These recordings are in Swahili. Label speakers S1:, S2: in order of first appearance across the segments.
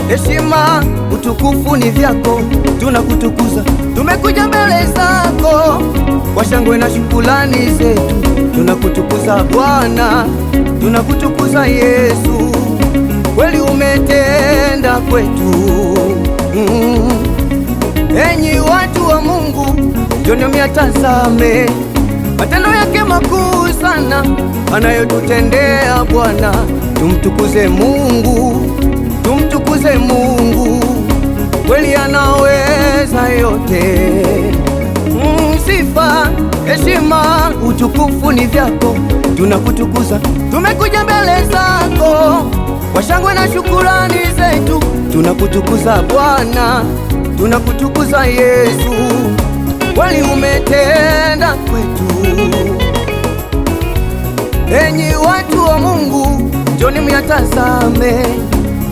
S1: Heshima, utukufu ni vyako, tunakutukuza. Tumekuja mbele zako kwa shangwe na shukrani zetu, tunakutukuza Bwana, tunakutukuza Yesu, kweli umetenda kwetu. Enyi watu wa Mungu, njoni myatazame matendo yake makuu sana anayotutendea Bwana. Tumtukuze Mungu, tumtukuze Mungu, kweli anaweza yote. Sifa, heshima, utukufu ni vyako, tunakutukuza. Tumekuja mbele zako kwa shangwe na shukurani zetu, tunakutukuza Bwana, tunakutukuza Yesu, kweli umetenda kwetu. Enyi watu wa Mungu, njoni myatazame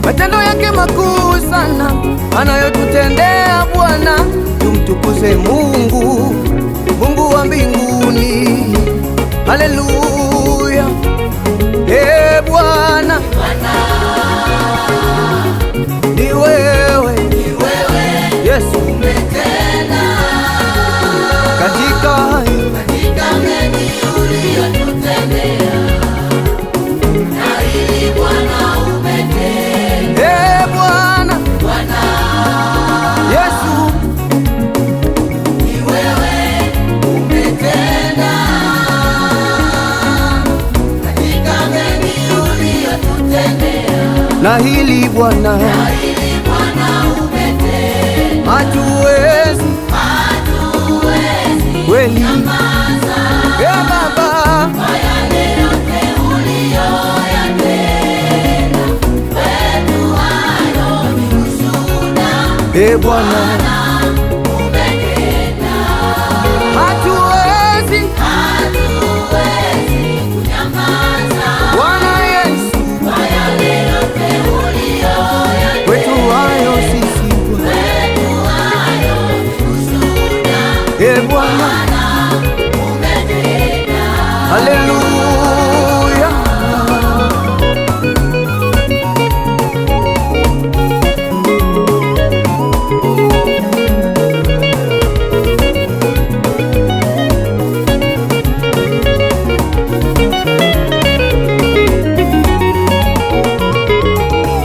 S1: matendo yake makuu sana anayotutendea Bwana. Tumtukuze Mungu, Mungu wa mbinguni. Haleluya. Bwana, ni wewe Yesu
S2: umetenda
S1: katika
S2: mengi uliyotutendea, na hili Bwana umetenda.
S1: Bwana Yesu,
S2: ni wewe umetenda katika mengi uliyotutendea,
S1: na hili Bwana
S2: umetenda.
S1: hatuwezi kweli Baba,
S2: kwa yale yote uliyoyatenda kwetu, hayo ni ushuhuda.
S1: Bwana
S2: umetenda.
S1: hatuwezi
S2: kunyamaza
S1: Bwana Yesu,
S2: kwa yale yote uliyoyatenda
S1: kwetu hayo sisi
S2: kwetu, hayo ni ushuhuda.
S1: Bwana,
S2: umetenda.
S1: haleluya.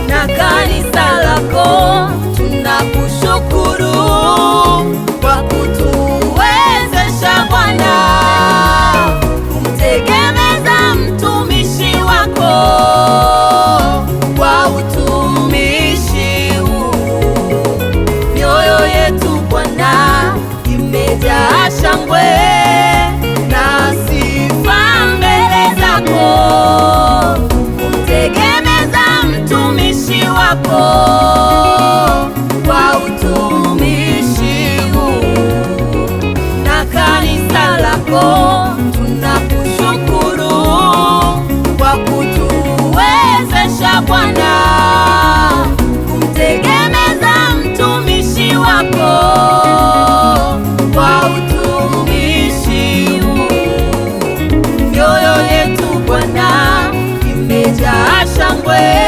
S2: Na kanisa lako tunakushukuru kwa kutuwezesha Bwana kumtegemeza mtumishi wako kwa utumishi huu. Mioyo yetu Bwana imejaa shangwe na sifa mbele zako, kumtegemeza mtumishi wako kwa utumishi huu. Na kanisa lako tunakushukuru kwa kutuwezesha Bwana kumtegemeza mtumishi wako kwa utumishi huu. Mioyo yetu Bwana imejaa shangwe